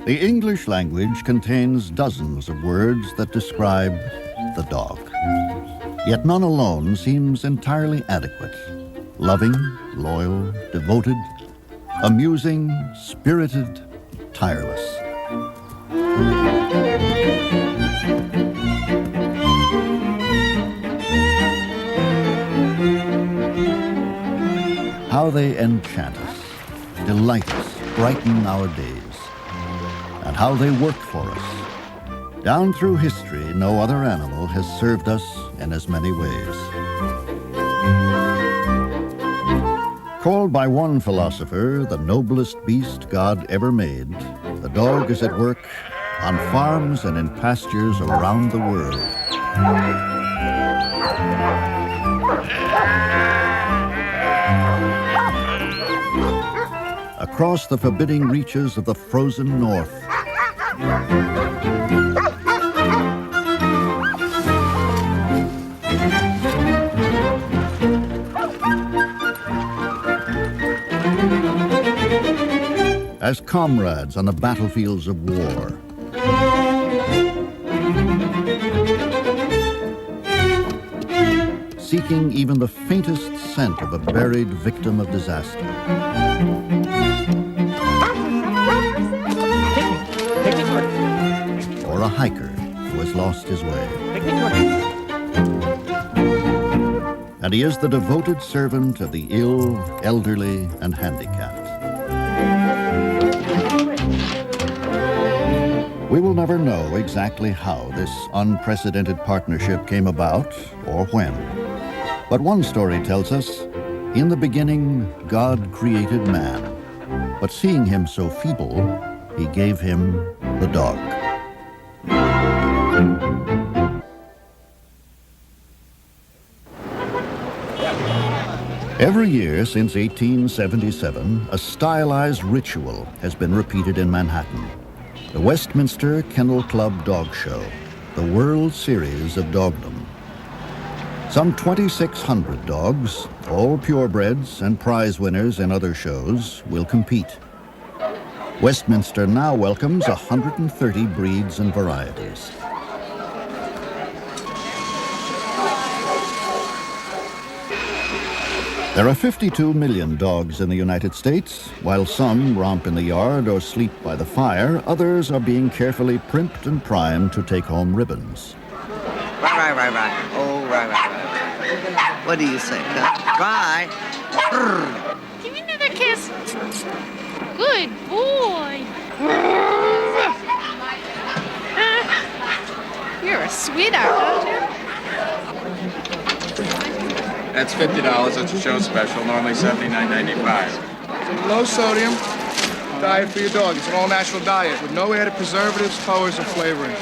The English language contains dozens of words that describe the dog. Yet none alone seems entirely adequate. Loving, loyal, devoted, amusing, spirited, tireless. How they enchant us, delight us, brighten our days. And how they work for us. Down through history, no other animal has served us in as many ways. Called by one philosopher the noblest beast God ever made, the dog is at work on farms and in pastures around the world. Across the forbidding reaches of the frozen north. As comrades on the battlefields of war. Seeking even the faintest scent of a buried victim of disaster. Or a hiker who has lost his way. And he is the devoted servant of the ill, elderly, and handicapped. We will never know exactly how this unprecedented partnership came about or when. But one story tells us, in the beginning, God created man. But seeing him so feeble, he gave him the dog. Every year since 1877, a stylized ritual has been repeated in Manhattan. The Westminster Kennel Club Dog Show, the World Series of Dogdom. Some 2,600 dogs, all purebreds and prize winners in other shows, will compete. Westminster now welcomes 130 breeds and varieties. There are 52 million dogs in the United States. While some romp in the yard or sleep by the fire, others are being carefully primped and primed to take home ribbons. Right. Oh, right. What do you think, huh? Right. Give me another kiss. Good boy. You're a sweetheart, aren't you? That's $50. That's a show special, normally $79.95. Low sodium diet for your dog. It's an all-natural diet with no added preservatives, colors, or flavoring. Boy,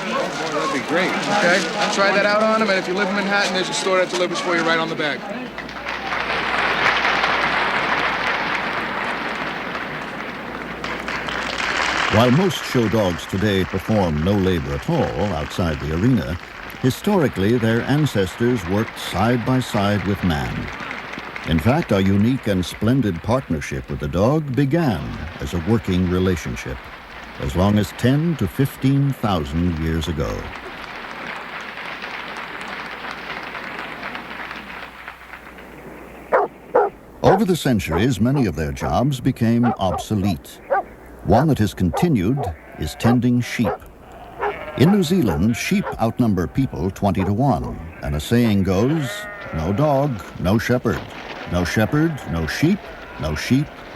that'd be great. Okay? Try that out on them, and if you live in Manhattan, there's a store that delivers for you right on the bag. While most show dogs today perform no labor at all outside the arena, historically their ancestors worked side by side with man. In fact, our unique and splendid partnership with the dog began as a working relationship, as long as 10 to 15,000 years ago. Over the centuries, many of their jobs became obsolete. One that has continued is tending sheep. In New Zealand, sheep outnumber people 20 to 1, and a saying goes, no dog, no shepherd. No shepherd, no sheep,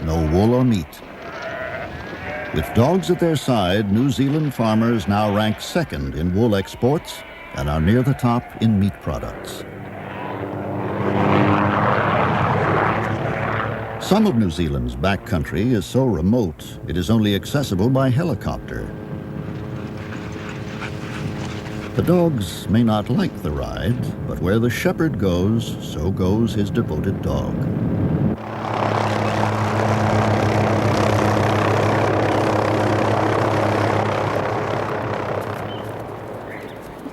no wool or meat. With dogs at their side, New Zealand farmers now rank second in wool exports and are near the top in meat products. Some of New Zealand's backcountry is so remote, it is only accessible by helicopter. The dogs may not like the ride, but where the shepherd goes, so goes his devoted dog.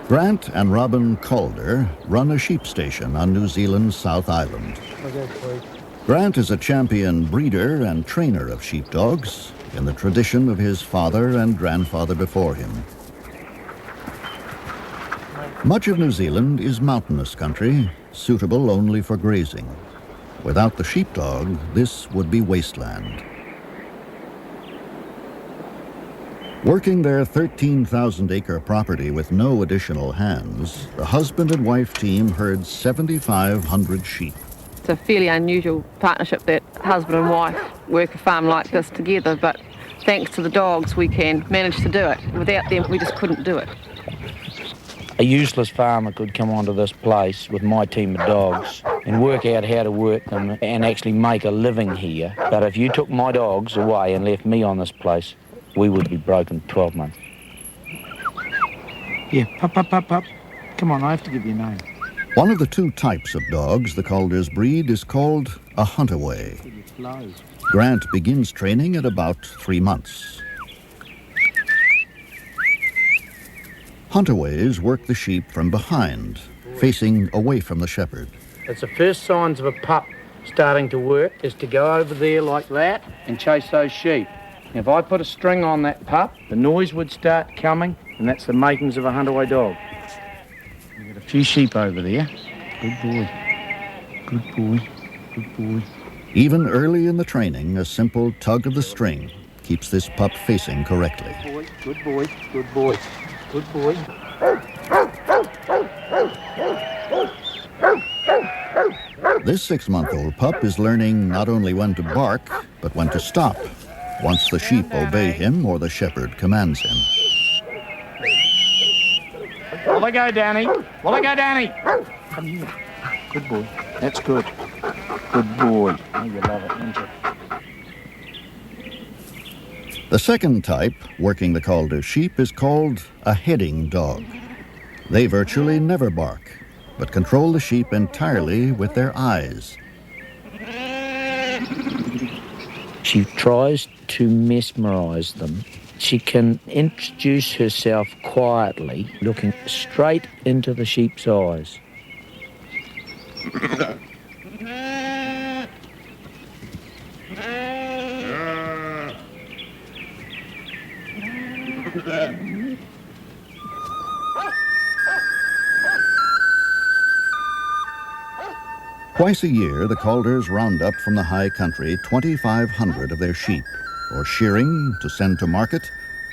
Grant and Robin Calder run a sheep station on New Zealand's South Island. Grant is a champion breeder and trainer of sheepdogs, in the tradition of his father and grandfather before him. Much of New Zealand is mountainous country, suitable only for grazing. Without the sheepdog, this would be wasteland. Working their 13,000-acre property with no additional hands, the husband and wife team herd 7,500 sheep. It's a fairly unusual partnership that husband and wife work a farm like this together, but thanks to the dogs we can manage to do it. Without them, we just couldn't do it. A useless farmer could come onto this place with my team of dogs and work out how to work them and actually make a living here. But if you took my dogs away and left me on this place, we would be broken 12 months. Yeah, pup. Come on, I have to give you a name. One of the two types of dogs the Calder's breed is called a huntaway. Grant begins training at about 3 months. Huntaways work the sheep from behind, facing away from the shepherd. It's the first signs of a pup starting to work is to go over there like that and chase those sheep. If I put a string on that pup, the noise would start coming, and that's the makings of a huntaway dog. We've got a few sheep over there. Good boy. Good boy. Good boy. Even early in the training, a simple tug of the string keeps this pup facing correctly. Good boy. Good boy. Good boy. This 6-month-old pup is learning not only when to bark, but when to stop, once the sheep obey him or the shepherd commands him. Will I go, Danny? Will I go, Danny? Come here. Good boy. That's good. Good boy. Oh, you love it, don't you? The second type, working the Calder sheep, is called a heading dog. They virtually never bark, but control the sheep entirely with their eyes. She tries to mesmerize them. She can introduce herself quietly, looking straight into the sheep's eyes. Twice a year, the Calders round up from the high country 2,500 of their sheep, for shearing, to send to market,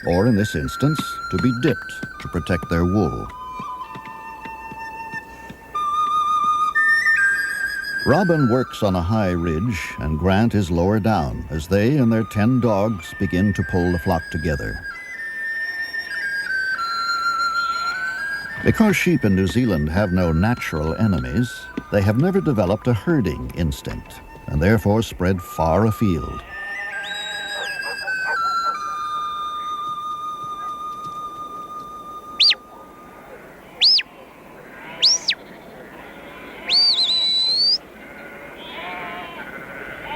or in this instance, to be dipped to protect their wool. Robin works on a high ridge, and Grant is lower down as they and their 10 dogs begin to pull the flock together. Because sheep in New Zealand have no natural enemies, they have never developed a herding instinct, and therefore spread far afield.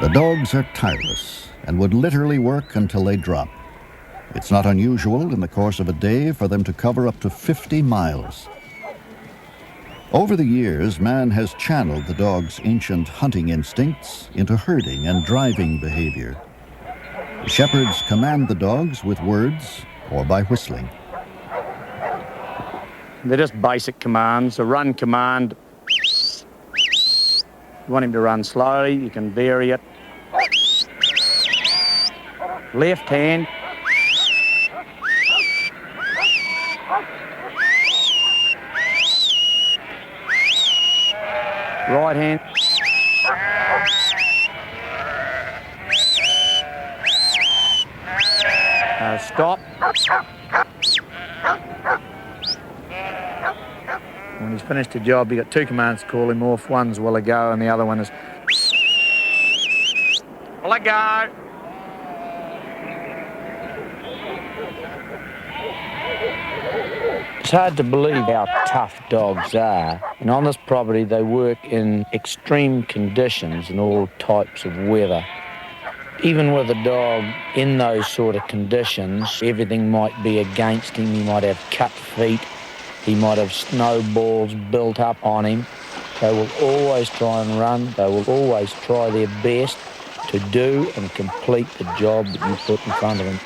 The dogs are tireless and would literally work until they drop. It's not unusual in the course of a day for them to cover up to 50 miles. Over the years, man has channeled the dog's ancient hunting instincts into herding and driving behavior. The shepherds command the dogs with words or by whistling. They're just basic commands. A run command. You want him to run slowly, you can vary it. Left hand. Right hand. Stop. When he's finished the job, you got 2 commands to call him off. One's will I go, and the other one is will I go. It's hard to believe how tough dogs are. And on this property, they work in extreme conditions and all types of weather. Even with a dog in those sort of conditions, everything might be against him. He might have cut feet. He might have snowballs built up on him. They will always try and run. They will always try their best. to do and complete the job that you put in front of them.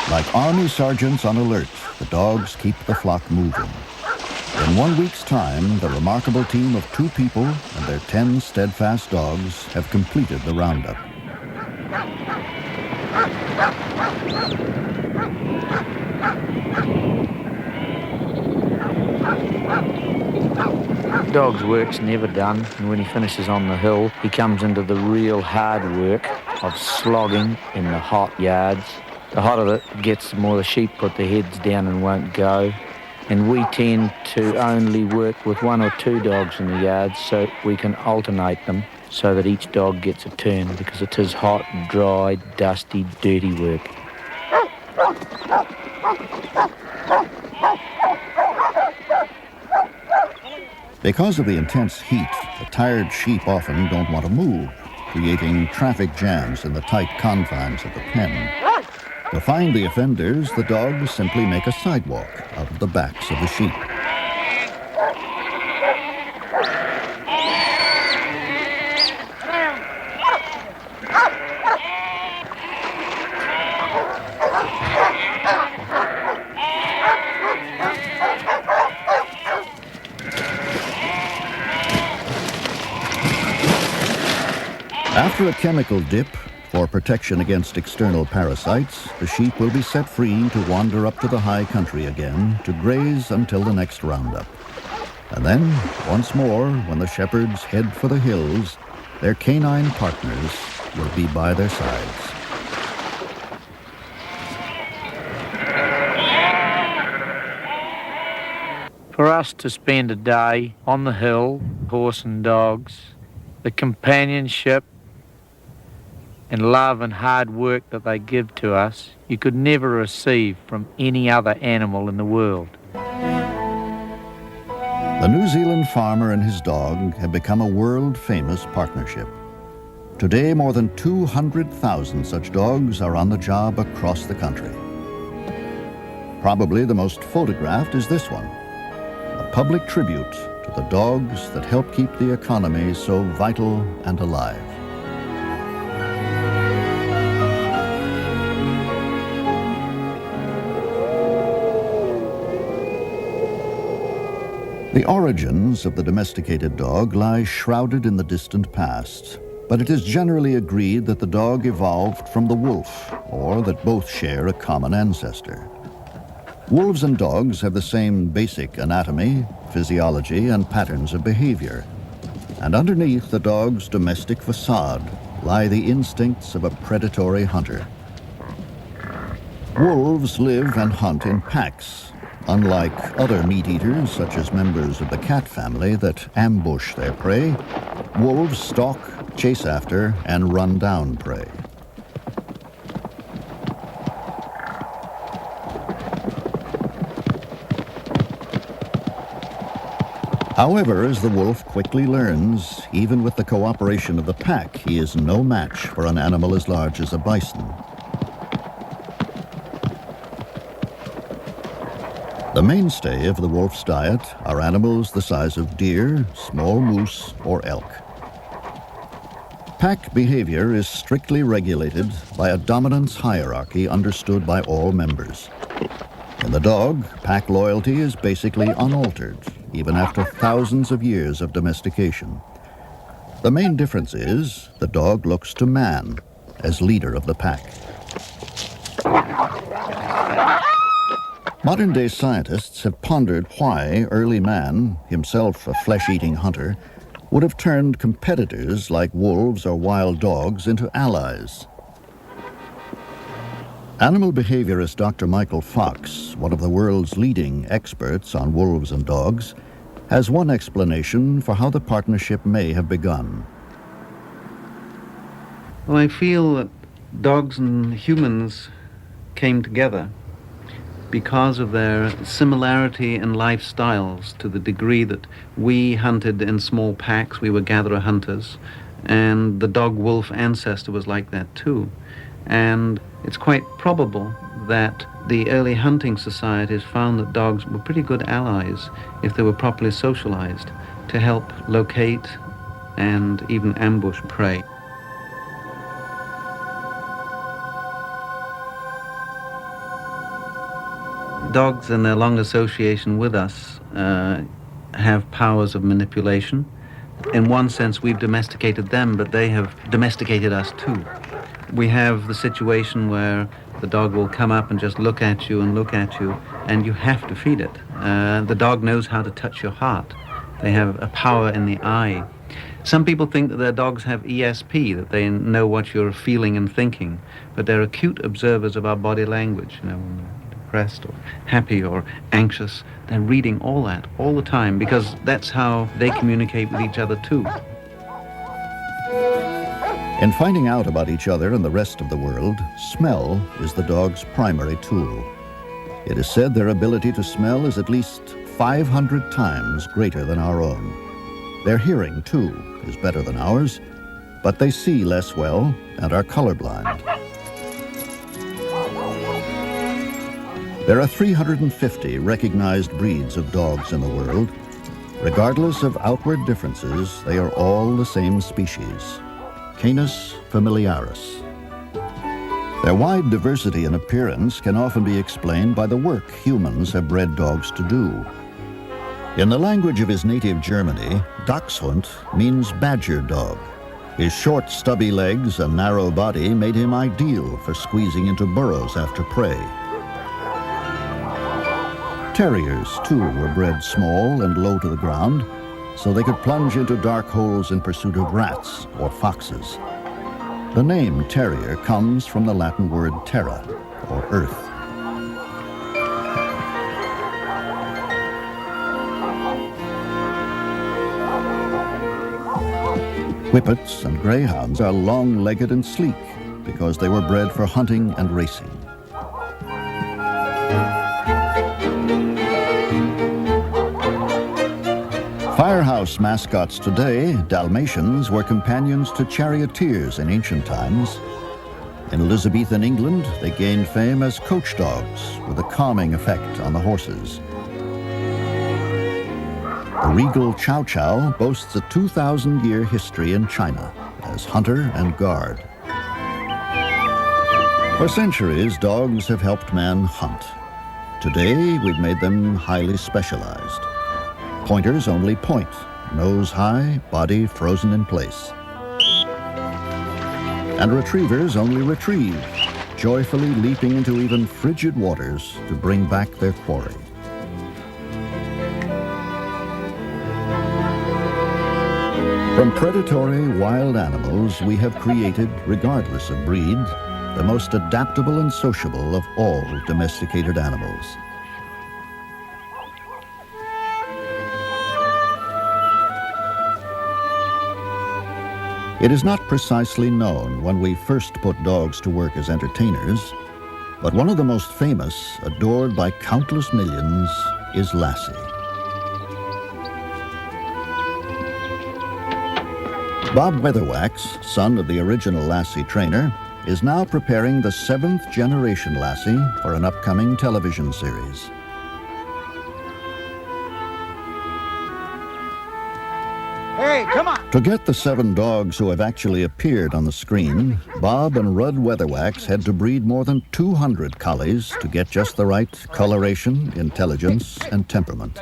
Like army sergeants on alert, the dogs keep the flock moving. In 1 week's time, the remarkable team of 2 people and their 10 steadfast dogs have completed the roundup. Dog's work's never done, and when he finishes on the hill, he comes into the real hard work of slogging in the hot yards. The hotter it gets, the more the sheep put their heads down and won't go. And we tend to only work with 1 or 2 dogs in the yards, so we can alternate them so that each dog gets a turn, because it is hot, dry, dusty, dirty work. Because of the intense heat, the tired sheep often don't want to move, creating traffic jams in the tight confines of the pen. To find the offenders, the dogs simply make a sidewalk out of the backs of the sheep. After a chemical dip, for protection against external parasites, the sheep will be set free to wander up to the high country again to graze until the next roundup. And then, once more, when the shepherds head for the hills, their canine partners will be by their sides. For us to spend a day on the hill, horse and dogs, the companionship and love and hard work that they give to us, you could never receive from any other animal in the world. The New Zealand farmer and his dog have become a world-famous partnership. Today, more than 200,000 such dogs are on the job across the country. Probably the most photographed is this one, a public tribute to the dogs that help keep the economy so vital and alive. The origins of the domesticated dog lie shrouded in the distant past, but it is generally agreed that the dog evolved from the wolf, or that both share a common ancestor. Wolves and dogs have the same basic anatomy, physiology, and patterns of behavior. And underneath the dog's domestic facade lie the instincts of a predatory hunter. Wolves live and hunt in packs. Unlike other meat eaters, such as members of the cat family that ambush their prey, wolves stalk, chase after, and run down prey. However, as the wolf quickly learns, even with the cooperation of the pack, he is no match for an animal as large as a bison. The mainstay of the wolf's diet are animals the size of deer, small moose, or elk. Pack behavior is strictly regulated by a dominance hierarchy understood by all members. In the dog, pack loyalty is basically unaltered, even after thousands of years of domestication. The main difference is the dog looks to man as leader of the pack. Modern-day scientists have pondered why early man, himself a flesh-eating hunter, would have turned competitors like wolves or wild dogs into allies. Animal behaviorist Dr. Michael Fox, one of the world's leading experts on wolves and dogs, has one explanation for how the partnership may have begun. Well, I feel that dogs and humans came together because of their similarity in lifestyles, to the degree that we hunted in small packs, we were gatherer hunters, and the dog-wolf ancestor was like that too. And it's quite probable that the early hunting societies found that dogs were pretty good allies if they were properly socialized to help locate and even ambush prey. Dogs, in their long association with us, have powers of manipulation. In one sense, we've domesticated them, but they have domesticated us too. We have the situation where the dog will come up and just look at you and look at you, and you have to feed it. The dog knows how to touch your heart. They have a power in the eye. Some people think that their dogs have ESP, that they know what you're feeling and thinking, but they're acute observers of our body language. You know, when we're depressed or happy or anxious, they're reading all that all the time, because that's how they communicate with each other too. In finding out about each other and the rest of the world, smell is the dog's primary tool. It is said their ability to smell is at least 500 times greater than our own. Their hearing, too, is better than ours, but they see less well and are colorblind. There are 350 recognized breeds of dogs in the world. Regardless of outward differences, they are all the same species, Canis familiaris. Their wide diversity in appearance can often be explained by the work humans have bred dogs to do. In the language of his native Germany, Dachshund means badger dog. His short, stubby legs and narrow body made him ideal for squeezing into burrows after prey. Terriers, too, were bred small and low to the ground, so they could plunge into dark holes in pursuit of rats or foxes. The name terrier comes from the Latin word terra, or earth. Whippets and greyhounds are long-legged and sleek because they were bred for hunting and racing. Firehouse mascots today, Dalmatians, were companions to charioteers in ancient times. In Elizabethan England, they gained fame as coach dogs with a calming effect on the horses. The regal Chow Chow boasts a 2,000-year history in China as hunter and guard. For centuries, dogs have helped man hunt. Today, we've made them highly specialized. Pointers only point, nose high, body frozen in place. And retrievers only retrieve, joyfully leaping into even frigid waters to bring back their quarry. From predatory wild animals, we have created, regardless of breed, the most adaptable and sociable of all domesticated animals. It is not precisely known when we first put dogs to work as entertainers, but one of the most famous, adored by countless millions, is Lassie. Bob Weatherwax, son of the original Lassie trainer, is now preparing the 7th generation Lassie for an upcoming television series. Hey, come on! To get the 7 dogs who have actually appeared on the screen, Bob and Rudd Weatherwax had to breed more than 200 collies to get just the right coloration, intelligence, and temperament.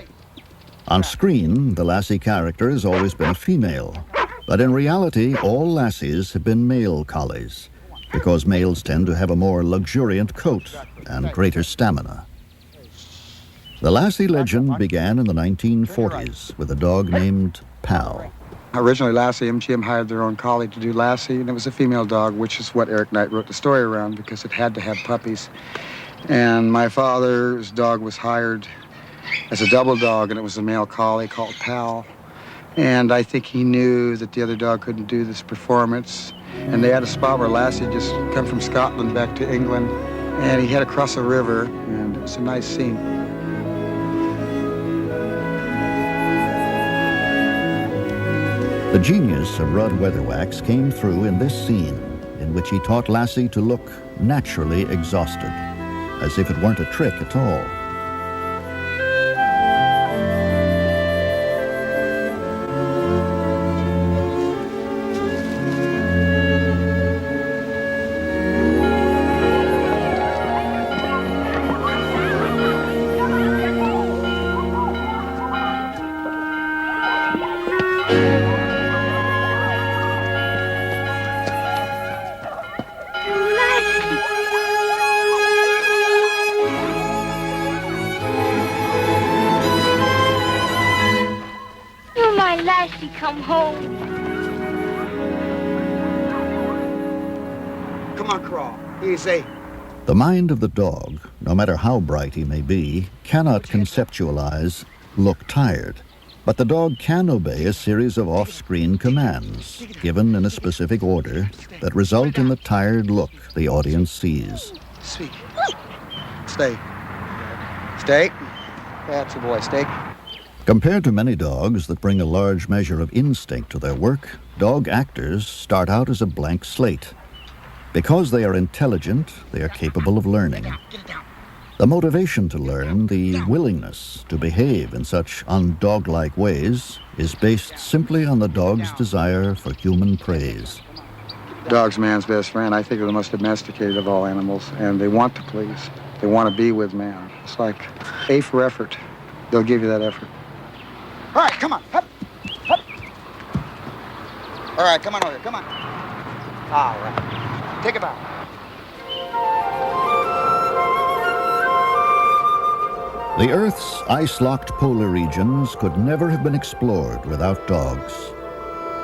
On screen, the Lassie character has always been a female, but in reality, all Lassies have been male collies, because males tend to have a more luxuriant coat and greater stamina. The Lassie legend began in the 1940s with a dog named Pal. Originally, Lassie MGM hired their own collie to do Lassie, and it was a female dog, which is what Eric Knight wrote the story around, because it had to have puppies. And my father's dog was hired as a double dog, and it was a male collie called Pal. And I think he knew that the other dog couldn't do this performance. And they had a spot where Lassie just come from Scotland back to England, and he had to cross a river, and it was a nice scene. The genius of Rudd Weatherwax came through in this scene, in which he taught Lassie to look naturally exhausted, as if it weren't a trick at all. come home. Come on, crawl. Easy. The mind of the dog, no matter how bright he may be, cannot conceptualize, look tired. But the dog can obey a series of off-screen commands, given in a specific order, that result in the tired look the audience sees. Sweet. Stay. Stay. That's a boy. Stay. Compared to many dogs that bring a large measure of instinct to their work, dog actors start out as a blank slate. Because they are intelligent, they are capable of learning. The motivation to learn, the willingness to behave in such undog-like ways, is based simply on the dog's desire for human praise. Dog's man's best friend. I think they're the most domesticated of all animals, and they want to please. They want to be with man. It's like A for effort. They'll give you that effort. All right, come on. Hup. Hup. All right, come on over here. Come on. All right. Take a bow. The Earth's ice-locked polar regions could never have been explored without dogs.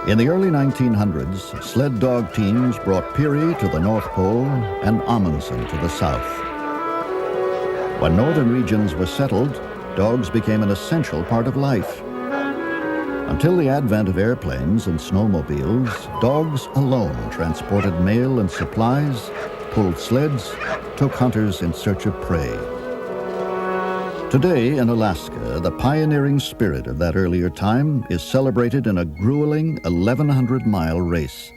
In the early 1900s, sled dog teams brought Peary to the North Pole and Amundsen to the south. When northern regions were settled, dogs became an essential part of life. Until the advent of airplanes and snowmobiles, dogs alone transported mail and supplies, pulled sleds, took hunters in search of prey. Today in Alaska, the pioneering spirit of that earlier time is celebrated in a grueling 1,100-mile race.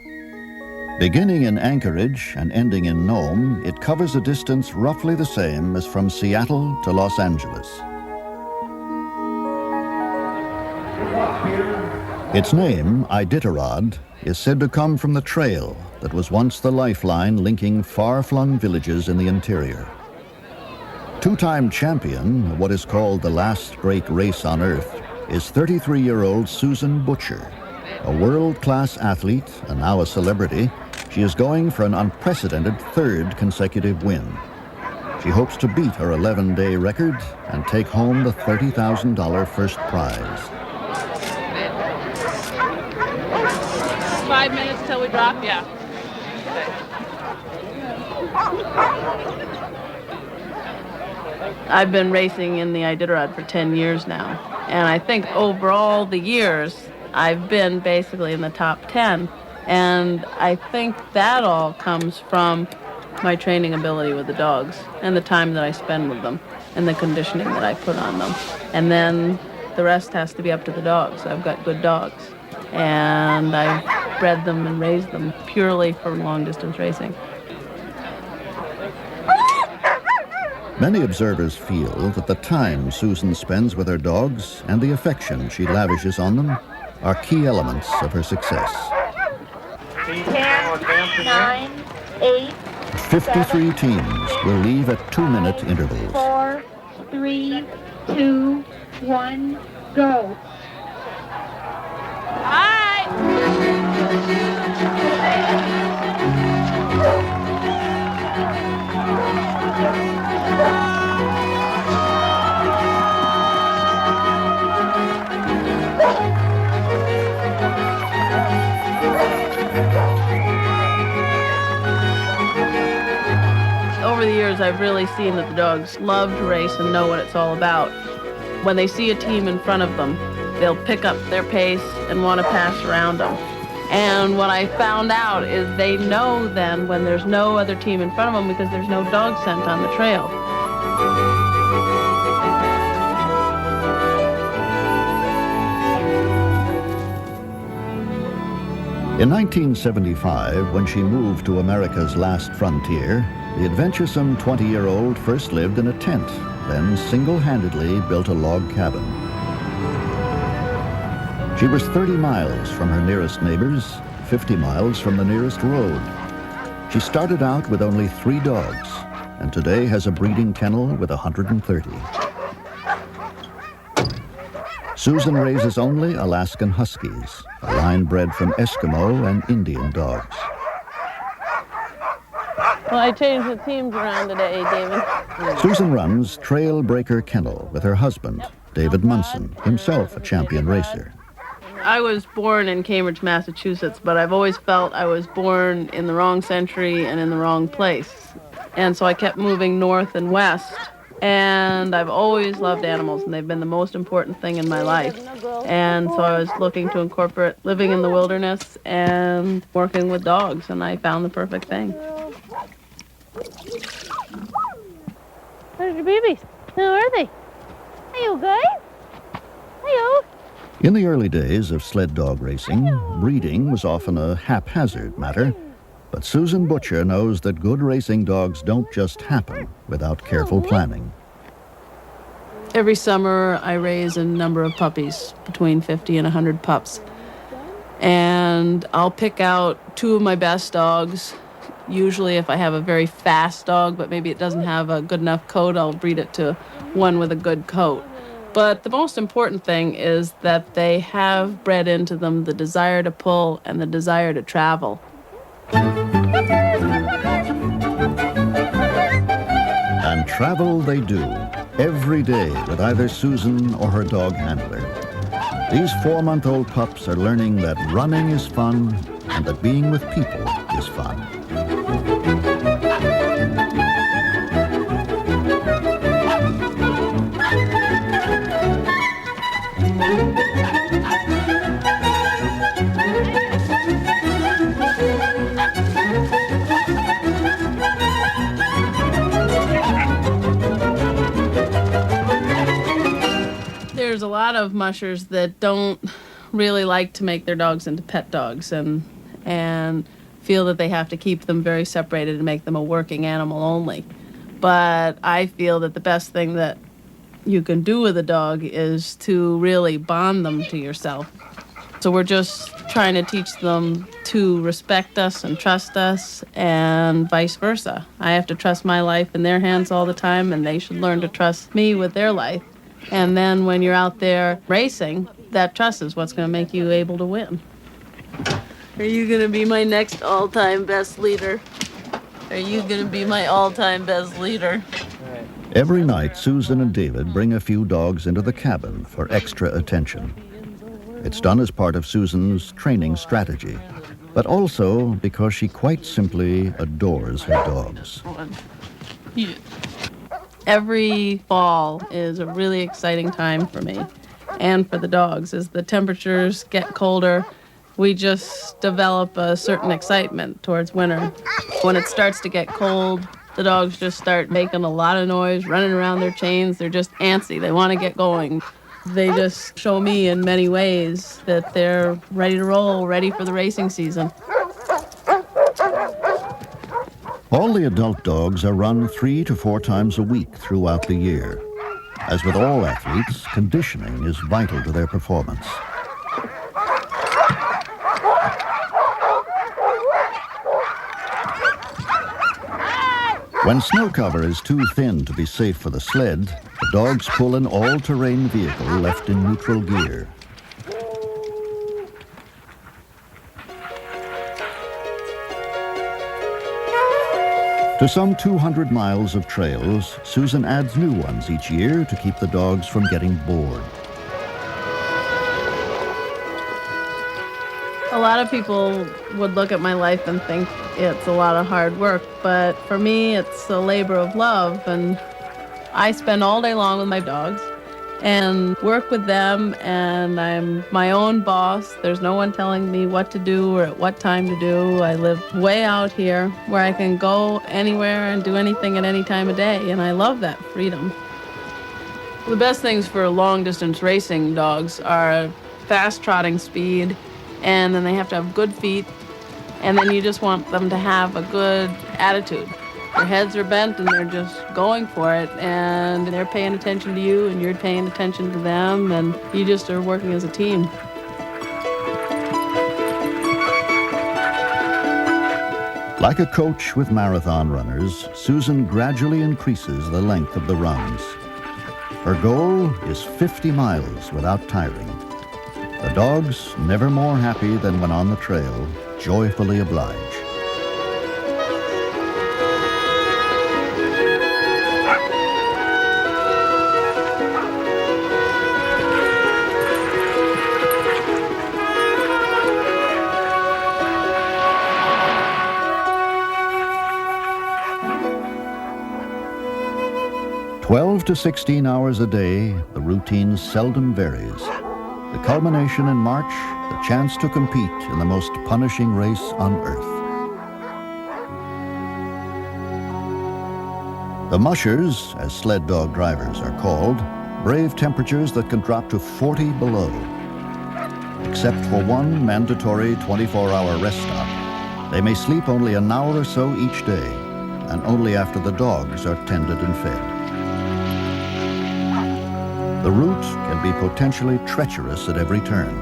Beginning in Anchorage and ending in Nome, it covers a distance roughly the same as from Seattle to Los Angeles. Its name, Iditarod, is said to come from the trail that was once the lifeline linking far-flung villages in the interior. Two-time champion of what is called the last great race on Earth is 33-year-old Susan Butcher. A world-class athlete and now a celebrity, she is going for an unprecedented third consecutive win. She hopes to beat her 11-day record and take home the $30,000 first prize. 5 minutes till we drop, yeah. I've been racing in the Iditarod for 10 years now, and I think over all the years, I've been basically in the top 10, and I think that all comes from my training ability with the dogs, and the time that I spend with them, and the conditioning that I put on them. And then the rest has to be up to the dogs. I've got good dogs, and I've bred them and raised them purely for long-distance racing. Many observers feel that the time Susan spends with her dogs and the affection she lavishes on them are key elements of her success. 10, 9, 8, 53 teams will leave at 2-minute intervals. 4, 3, 2, 1, go. Over the years, I've really seen that the dogs love to race and know what it's all about. When they see a team in front of them, they'll pick up their pace and want to pass around them. And what I found out is they know then when there's no other team in front of them because there's no dog scent on the trail. In 1975, when she moved to America's last frontier, the adventuresome 20-year-old first lived in a tent, then single-handedly built a log cabin. She was 30 miles from her nearest neighbors, 50 miles from the nearest road. She started out with only 3 dogs, and today has a breeding kennel with 130. Susan raises only Alaskan Huskies, a line bred from Eskimo and Indian dogs. Well, I changed the teams around today, David. Susan runs Trailbreaker Kennel with her husband, David Munson, himself a champion racer. I was born in Cambridge, Massachusetts, but I've always felt I was born in the wrong century and in the wrong place. And so I kept moving north and west. And I've always loved animals, and they've been the most important thing in my life. And so I was looking to incorporate living in the wilderness and working with dogs, and I found the perfect thing. Where's your babies? Who are they? Hey, you guys? Hey, In the early days of sled dog racing, breeding was often a haphazard matter. But Susan Butcher knows that good racing dogs don't just happen without careful planning. Every summer, I raise a number of puppies, between 50 and 100 pups. And I'll pick out 2 of my best dogs. Usually if I have a very fast dog, but maybe it doesn't have a good enough coat, I'll breed it to one with a good coat. But the most important thing is that they have bred into them the desire to pull and the desire to travel. And travel they do, every day with either Susan or her dog handler. These 4-month-old pups are learning that running is fun and that being with people is fun. There's a lot of mushers that don't really like to make their dogs into pet dogs and feel that they have to keep them very separated and make them a working animal only. But I feel that the best thing that you can do with a dog is to really bond them to yourself. So we're just trying to teach them to respect us and trust us and vice versa. I have to trust my life in their hands all the time, and they should learn to trust me with their life. And then when you're out there racing, that trust is what's going to make you able to win. Are you going to be my next all-time best leader? Are you going to be my all-time best leader? Every night, Susan and David bring a few dogs into the cabin for extra attention. It's done as part of Susan's training strategy, but also because she quite simply adores her dogs. Every fall is a really exciting time for me and for the dogs. As the temperatures get colder, we just develop a certain excitement towards winter. When it starts to get cold, the dogs just start making a lot of noise, running around their chains. They're just antsy. They want to get going. They just show me in many ways that they're ready to roll, ready for the racing season. All the adult dogs are run 3 to 4 times a week throughout the year. As with all athletes, conditioning is vital to their performance. When snow cover is too thin to be safe for the sled, the dogs pull an all-terrain vehicle left in neutral gear. To some 200 miles of trails, Susan adds new ones each year to keep the dogs from getting bored. A lot of people would look at my life and think it's a lot of hard work, but for me, it's a labor of love, and I spend all day long with my dogs and work with them, and I'm my own boss. There's no one telling me what to do or at what time to do. I live way out here where I can go anywhere and do anything at any time of day, and I love that freedom. The best things for long-distance racing dogs are fast trotting speed, and then they have to have good feet, and then you just want them to have a good attitude. Their heads are bent and they're just going for it, and they're paying attention to you and you're paying attention to them, and you just are working as a team. Like a coach with marathon runners, Susan gradually increases the length of the runs. Her goal is 50 miles without tiring. The dogs, never more happy than when on the trail, joyfully oblige. 12 to 16 hours a day, the routine seldom varies. The culmination in March, the chance to compete in the most punishing race on Earth. The mushers, as sled dog drivers are called, brave temperatures that can drop to 40 below. Except for one mandatory 24-hour rest stop, they may sleep only an hour or so each day, and only after the dogs are tended and fed. The route can be potentially treacherous at every turn.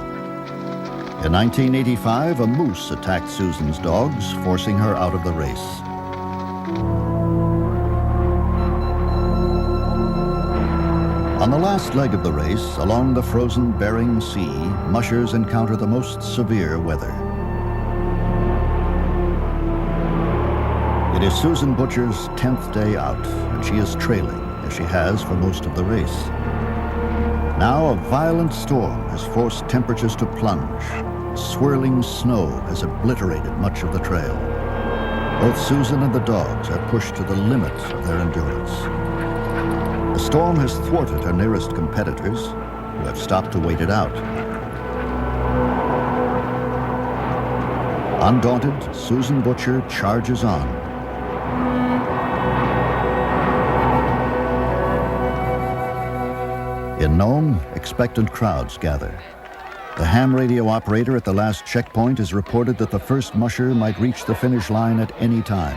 In 1985, a moose attacked Susan's dogs, forcing her out of the race. On the last leg of the race, along the frozen Bering Sea, mushers encounter the most severe weather. It is Susan Butcher's 10th day out, and she is trailing, as she has for most of the race. Now a violent storm has forced temperatures to plunge. Swirling snow has obliterated much of the trail. Both Susan and the dogs are pushed to the limit of their endurance. The storm has thwarted her nearest competitors, who have stopped to wait it out. Undaunted, Susan Butcher charges on. In Nome, expectant crowds gather. The ham radio operator at the last checkpoint has reported that the first musher might reach the finish line at any time.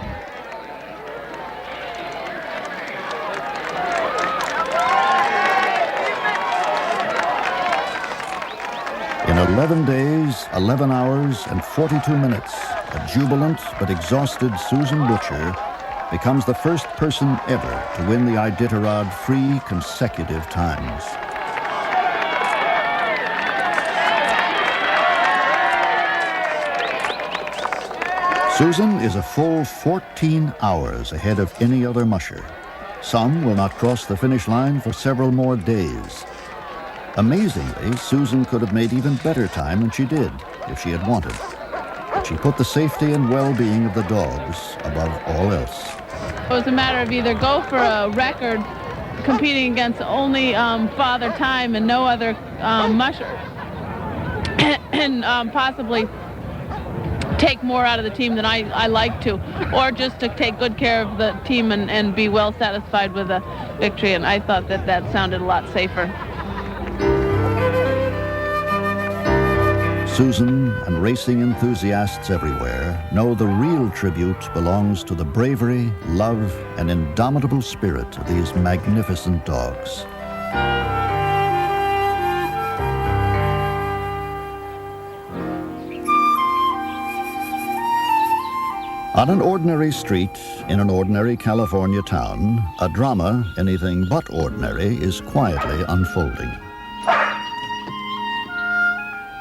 In 11 days, 11 hours, and 42 minutes, a jubilant but exhausted Susan Butcher becomes the first person ever to win the Iditarod 3 consecutive times. Susan is a full 14 hours ahead of any other musher. Some will not cross the finish line for several more days. Amazingly, Susan could have made even better time than she did if she had wanted. But she put the safety and well-being of the dogs above all else. It was a matter of either go for a record competing against only Father Time and no other musher, and possibly take more out of the team than I like to, or just to take good care of the team and be well satisfied with a victory, and I thought that sounded a lot safer. Susan and racing enthusiasts everywhere know the real tribute belongs to the bravery, love, and indomitable spirit of these magnificent dogs. On an ordinary street in an ordinary California town, a drama, anything but ordinary, is quietly unfolding.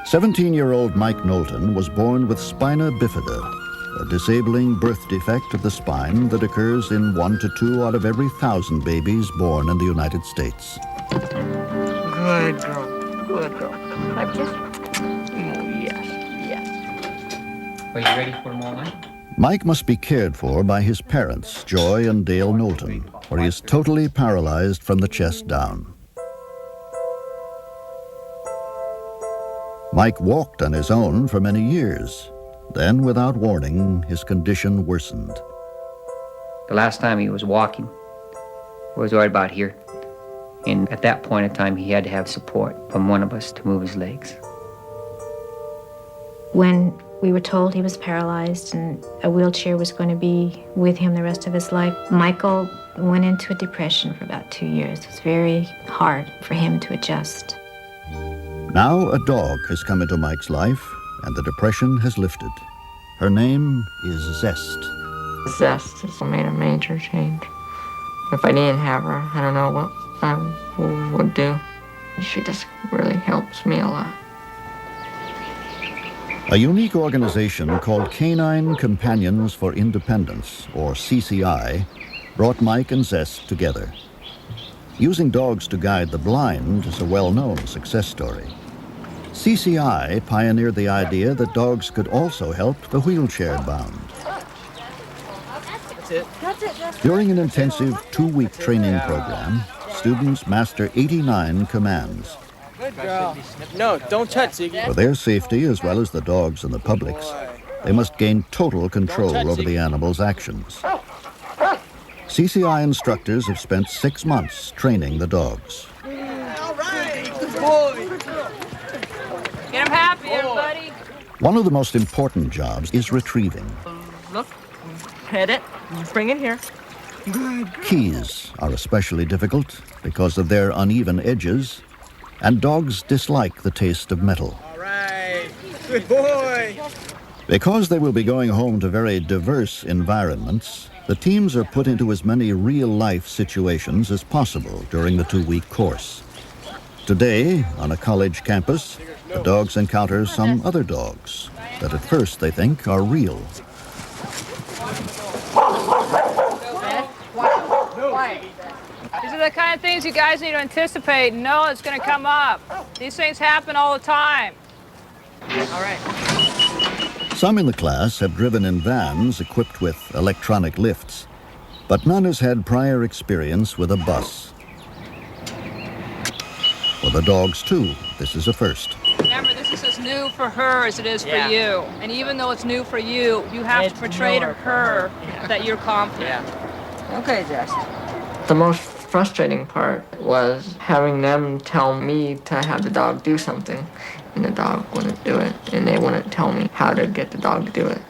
17-year-old Mike Knowlton was born with spina bifida, a disabling birth defect of the spine that occurs in 1 to 2 out of every 1,000 babies born in the United States. Good girl. Good girl. I'm just... Oh, yes. Yes. Are you ready for them all night? Mike must be cared for by his parents, Joy and Dale Knowlton, for he is totally paralyzed from the chest down. Mike walked on his own for many years. Then, without warning, his condition worsened. The last time he was walking was right about here. And at that point in time, he had to have support from one of us to move his legs. When we were told he was paralyzed and a wheelchair was going to be with him the rest of his life, Michael went into a depression for about 2 years. It was very hard for him to adjust. Now a dog has come into Mike's life, and the depression has lifted. Her name is Zest. Zest has made a major change. If I didn't have her, I don't know what I would do. She just really helps me a lot. A unique organization called Canine Companions for Independence, or CCI, brought Mike and Zest together. Using dogs to guide the blind is a well-known success story. CCI pioneered the idea that dogs could also help the wheelchair-bound. That's it. During an intensive 2-week training program, students master 89 commands. Good girl. No, don't touch, Ziggy. For their safety, as well as the dogs and the public's, they must gain total control over the animal's actions. CCI instructors have spent 6 months training the dogs. All right. Good boy. Get him happy, everybody. One of the most important jobs is retrieving. Look, pet it, bring it here. Keys are especially difficult because of their uneven edges, and dogs dislike the taste of metal. All right. Good boy. Because they will be going home to very diverse environments, the teams are put into as many real-life situations as possible during the 2-week course. Today, on a college campus, the dogs encounter some other dogs that at first they think are real. These are the kind of things you guys need to anticipate and know it's going to come up. These things happen all the time. All right. Some in the class have driven in vans equipped with electronic lifts, but none has had prior experience with a bus. For the dogs, too, this is a first. Remember, this is as new for her as it is for you. And even though it's new for you, you have to portray to her that you're confident. Okay, Jess. The most frustrating part was having them tell me to have the dog do something, and the dog wouldn't do it, and they wouldn't tell me how to get the dog to do it.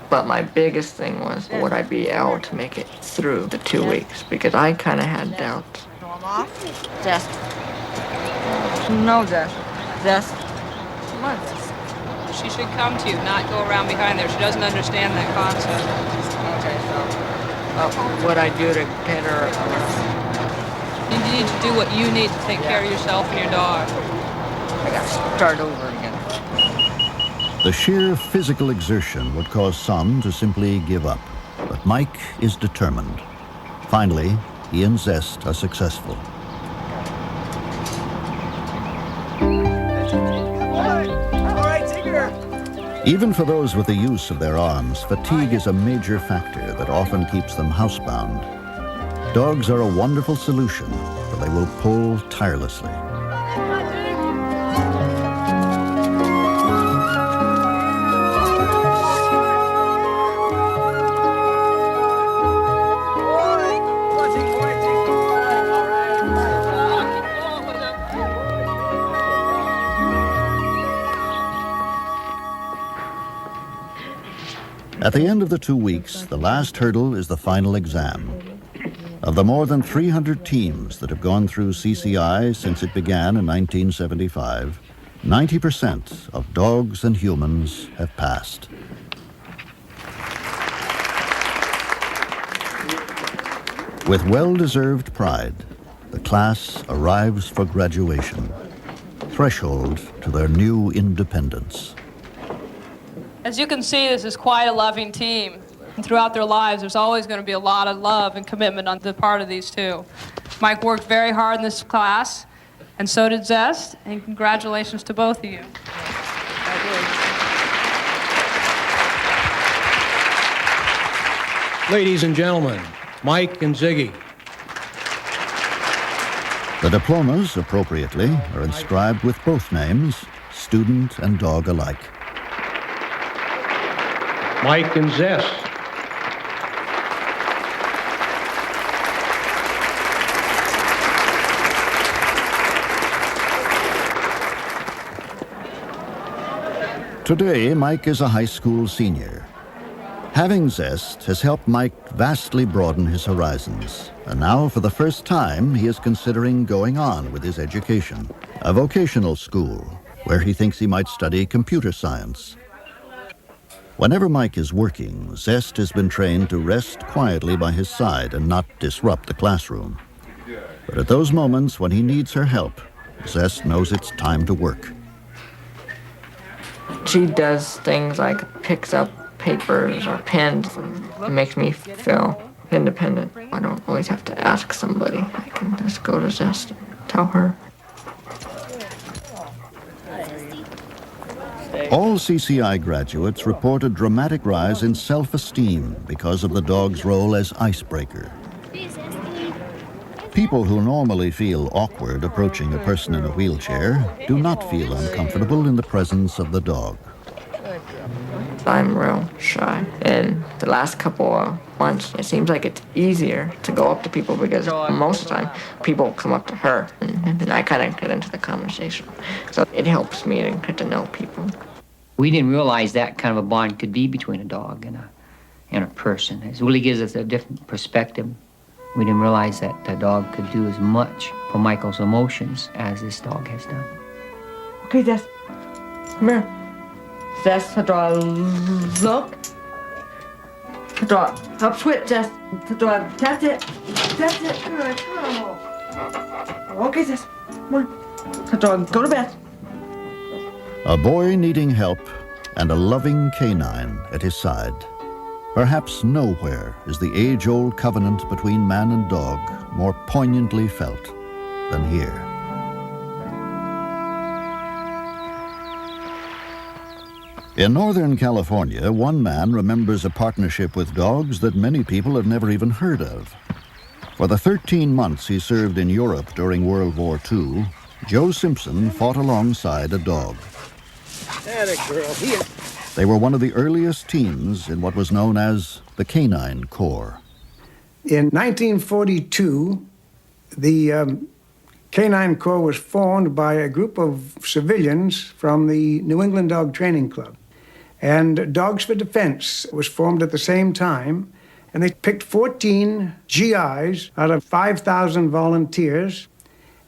But my biggest thing was, would I be able to make it through the 2 weeks? Because I kind of had doubts. Jess. No, Jess. Jess. Come on. She should come to you, not go around behind there. She doesn't understand that concept. Okay, so what I do to get her? You need to do what you need to take care of yourself and your dog. I got to start over again. The sheer physical exertion would cause some to simply give up, but Mike is determined. Finally, he and Zest are successful. Even for those with the use of their arms, fatigue is a major factor that often keeps them housebound. Dogs are a wonderful solution, for they will pull tirelessly. At the end of the 2 weeks, the last hurdle is the final exam. Of the more than 300 teams that have gone through CCI since it began in 1975, 90% of dogs and humans have passed. With well-deserved pride, the class arrives for graduation, threshold to their new independence. As you can see, this is quite a loving team. And throughout their lives, there's always going to be a lot of love and commitment on the part of these two. Mike worked very hard in this class, and so did Zest, and congratulations to both of you. Ladies and gentlemen, Mike and Ziggy. The diplomas, appropriately, are inscribed with both names, student and dog alike. Mike and Zest. Today, Mike is a high school senior. Having Zest has helped Mike vastly broaden his horizons, and now for the first time he is considering going on with his education, a vocational school where he thinks he might study computer science. Whenever Mike is working, Zest has been trained to rest quietly by his side and not disrupt the classroom. But at those moments when he needs her help, Zest knows it's time to work. She does things like picks up papers or pens. It makes me feel independent. I don't always have to ask somebody. I can just go to Zest and tell her. All CCI graduates report a dramatic rise in self-esteem because of the dog's role as icebreaker. People who normally feel awkward approaching a person in a wheelchair do not feel uncomfortable in the presence of the dog. I'm real shy, and the last couple of months, it seems like it's easier to go up to people because most of the time, people come up to her, and I kind of get into the conversation. So it helps me to get to know people. We didn't realize that kind of a bond could be between a dog and a person. It really gives us a different perspective. We didn't realize that the dog could do as much for Michael's emotions as this dog has done. Okay, Jess, come here. Jess, draw, look. Draw, help switch, Jess. Draw, that's it. That's it. Good, come on. Okay, Jess, come on. Draw, go to bed. A boy needing help and a loving canine at his side. Perhaps nowhere is the age-old covenant between man and dog more poignantly felt than here. In Northern California, one man remembers a partnership with dogs that many people have never even heard of. For the 13 months he served in Europe during World War II, Joe Simpson fought alongside a dog. Atta girl, here. They were one of the earliest teams in what was known as the Canine Corps. In 1942, the Canine Corps was formed by a group of civilians from the New England Dog Training Club. And Dogs for Defense was formed at the same time, and they picked 14 GIs out of 5,000 volunteers.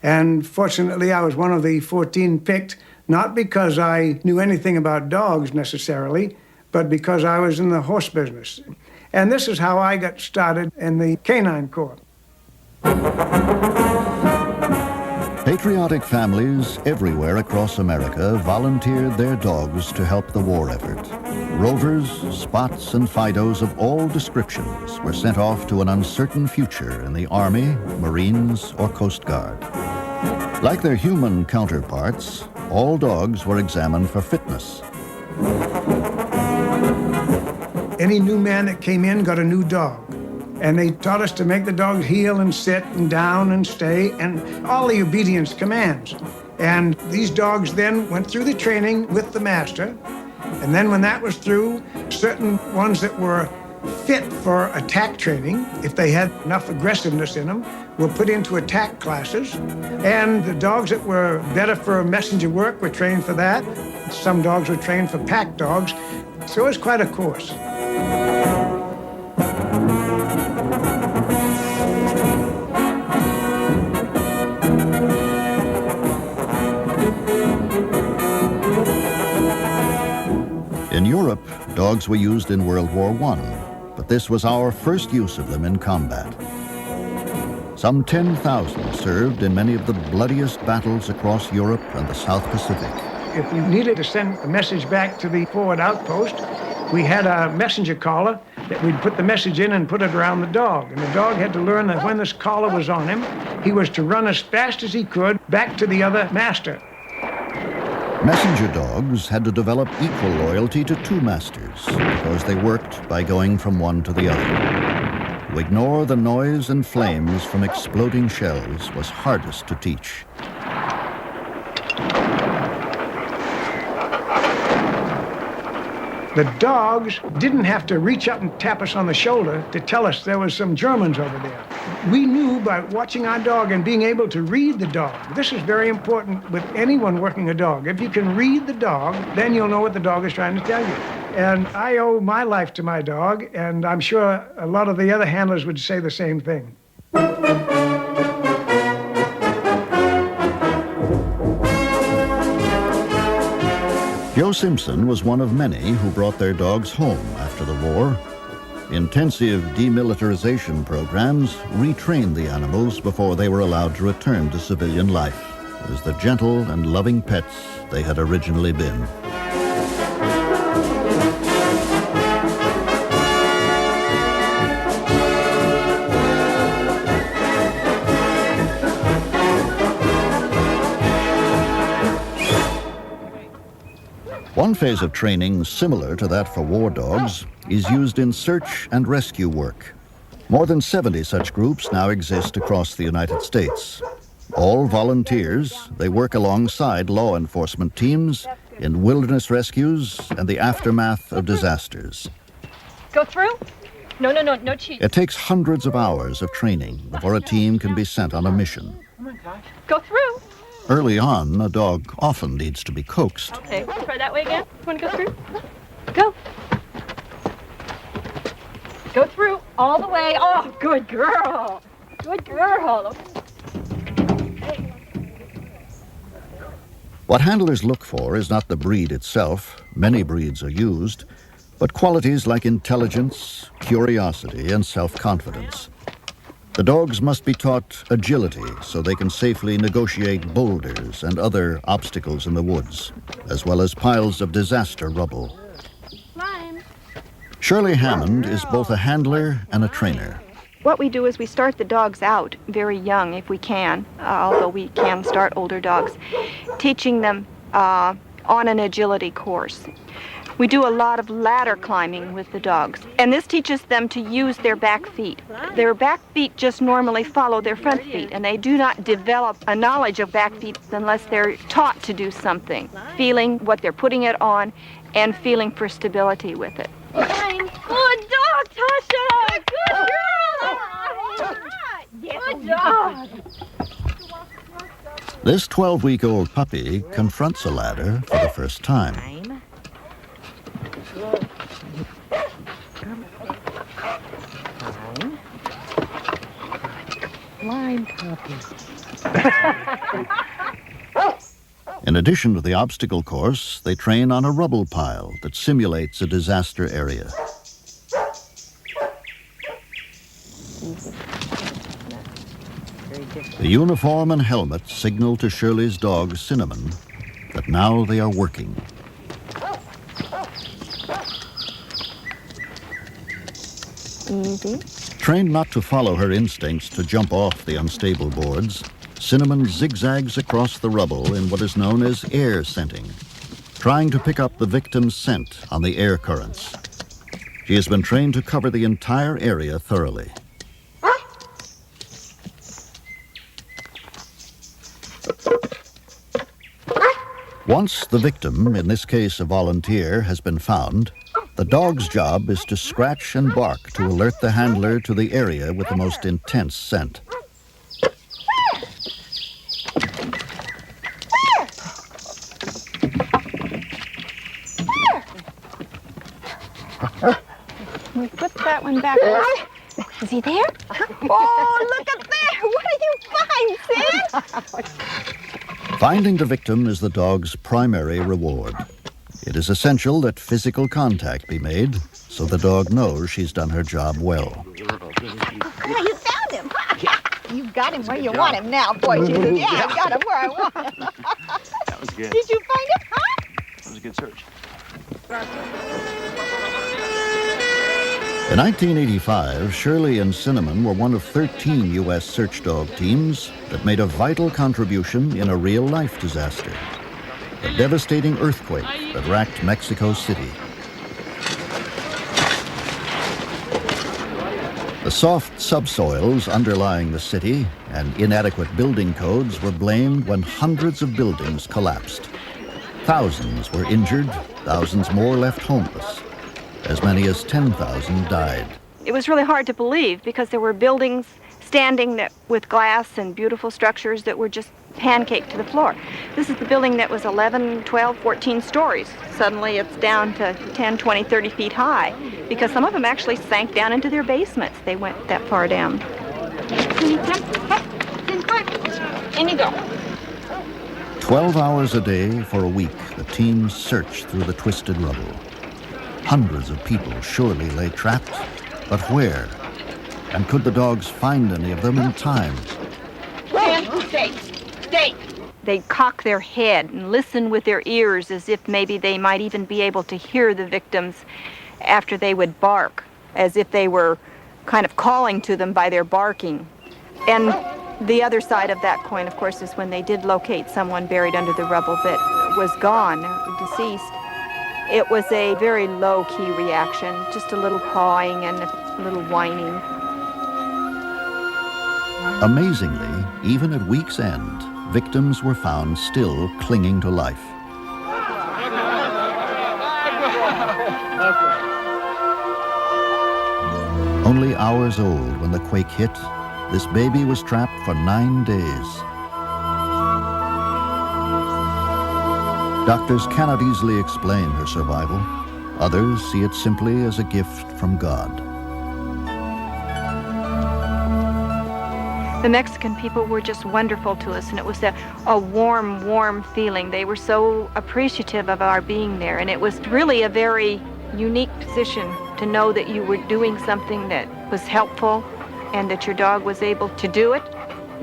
And fortunately, I was one of the 14 picked, not because I knew anything about dogs necessarily, but because I was in the horse business. And this is how I got started in the Canine Corps. Patriotic families everywhere across America volunteered their dogs to help the war effort. Rovers, Spots, and Fidos of all descriptions were sent off to an uncertain future in the Army, Marines, or Coast Guard. Like their human counterparts, all dogs were examined for fitness. Any new man that came in got a new dog. And they taught us to make the dogs heel and sit and down and stay and all the obedience commands. And these dogs then went through the training with the master. And then when that was through, certain ones that were fit for attack training, if they had enough aggressiveness in them, were put into attack classes. And the dogs that were better for messenger work were trained for that. Some dogs were trained for pack dogs. So it was quite a course. In Europe, dogs were used in World War I, but this was our first use of them in combat. Some 10,000 served in many of the bloodiest battles across Europe and the South Pacific. If we needed to send a message back to the forward outpost, we had a messenger collar that we'd put the message in and put it around the dog. And the dog had to learn that when this collar was on him, he was to run as fast as he could back to the other master. Messenger dogs had to develop equal loyalty to two masters because they worked by going from one to the other. To ignore the noise and flames from exploding shells was hardest to teach. The dogs didn't have to reach up and tap us on the shoulder to tell us there was some Germans over there. We knew by watching our dog and being able to read the dog. This is very important with anyone working a dog. If you can read the dog, then you'll know what the dog is trying to tell you. And I owe my life to my dog, and I'm sure a lot of the other handlers would say the same thing. Joe Simpson was one of many who brought their dogs home after the war. Intensive demilitarization programs retrained the animals before they were allowed to return to civilian life as the gentle and loving pets they had originally been. One phase of training similar to that for war dogs is used in search and rescue work. More than 70 such groups now exist across the United States. All volunteers, they work alongside law enforcement teams in wilderness rescues and the aftermath of disasters. Go through? No cheat. It takes hundreds of hours of training before a team can be sent on a mission. Go through. Early on, a dog often needs to be coaxed. Okay, try that way again. You want to go through? Go. Go through all the way. Oh, good girl. Good girl. What handlers look for is not the breed itself, many breeds are used, but qualities like intelligence, curiosity, and self-confidence. The dogs must be taught agility so they can safely negotiate boulders and other obstacles in the woods, as well as piles of disaster rubble. Shirley Hammond is both a handler and a trainer. What we do is we start the dogs out very young if we can, although we can start older dogs, teaching them on an agility course. We do a lot of ladder climbing with the dogs, and this teaches them to use their back feet. Their back feet just normally follow their front feet, and they do not develop a knowledge of back feet unless they're taught to do something, feeling what they're putting it on and feeling for stability with it. Good dog, Tasha. Good girl. Good dog. This 12-week-old puppy confronts a ladder for the first time. Line puppy. In addition to the obstacle course, they train on a rubble pile that simulates a disaster area. The uniform and helmet signal to Shirley's dog, Cinnamon, that now they are working. Easy. Trained not to follow her instincts to jump off the unstable boards, Cinnamon zigzags across the rubble in what is known as air scenting, trying to pick up the victim's scent on the air currents. She has been trained to cover the entire area thoroughly. Once the victim, in this case a volunteer, has been found, the dog's job is to scratch and bark to alert the handler to the area with the most intense scent. We put that one back. Is he there? Oh, look up there! What did you find, Sid? Finding the victim is the dog's primary reward. It is essential that physical contact be made so the dog knows she's done her job well. Yeah, you found him. You've got him where you want him now, boy. Yeah, I got him where I want him. That was good. Did you find him, huh? That was a good search. In 1985, Shirley and Cinnamon were one of 13 U.S. search dog teams that made a vital contribution in a real-life disaster, the devastating earthquake that racked Mexico City. The soft subsoils underlying the city and inadequate building codes were blamed when hundreds of buildings collapsed. Thousands were injured, thousands more left homeless. As many as 10,000 died. It was really hard to believe because there were buildings standing with glass and beautiful structures that were just pancaked to the floor. This is the building that was 11, 12, 14 stories. Suddenly it's down to 10, 20, 30 feet high because some of them actually sank down into their basements. They went that far down. In you go. 12 hours a day for a week, the teams searched through the twisted rubble. Hundreds of people surely lay trapped, but where? And could the dogs find any of them in time? Stay. They'd cock their head and listen with their ears as if maybe they might even be able to hear the victims after they would bark, as if they were kind of calling to them by their barking. And the other side of that coin, of course, is when they did locate someone buried under the rubble that was gone, deceased. It was a very low-key reaction, just a little pawing and a little whining. Amazingly, even at week's end, victims were found still clinging to life. Only hours old when the quake hit, this baby was trapped for 9 days. Doctors cannot easily explain her survival. Others see it simply as a gift from God. The Mexican people were just wonderful to us, and it was a warm, warm feeling. They were so appreciative of our being there, and it was really a very unique position to know that you were doing something that was helpful and that your dog was able to do it.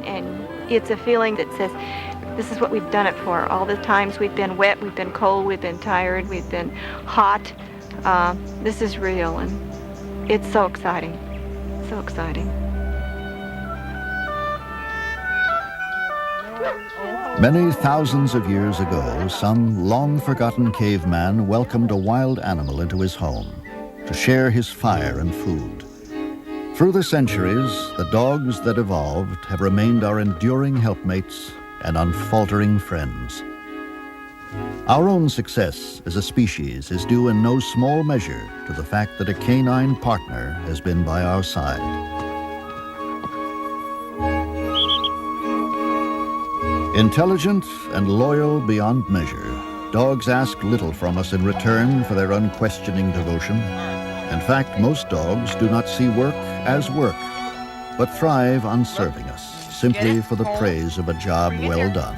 And it's a feeling that says, this is what we've done it for. All the times we've been wet, we've been cold, we've been tired, we've been hot. This is real, and it's so exciting, so exciting. Many thousands of years ago, some long-forgotten caveman welcomed a wild animal into his home to share his fire and food. Through the centuries, the dogs that evolved have remained our enduring helpmates and unfaltering friends. Our own success as a species is due in no small measure to the fact that a canine partner has been by our side. Intelligent and loyal beyond measure, dogs ask little from us in return for their unquestioning devotion. In fact, most dogs do not see work as work, but thrive on serving us, simply for the praise of a job well done.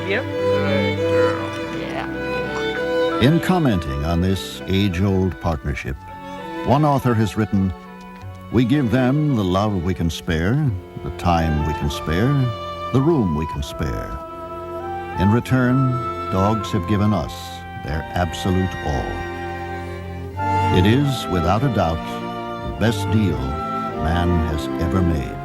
Yep. Good girl. Yeah. In commenting on this age-old partnership, one author has written, "We give them the love we can spare, the time we can spare, the room we can spare. In return, dogs have given us their absolute all. It is, without a doubt, the best deal man has ever made."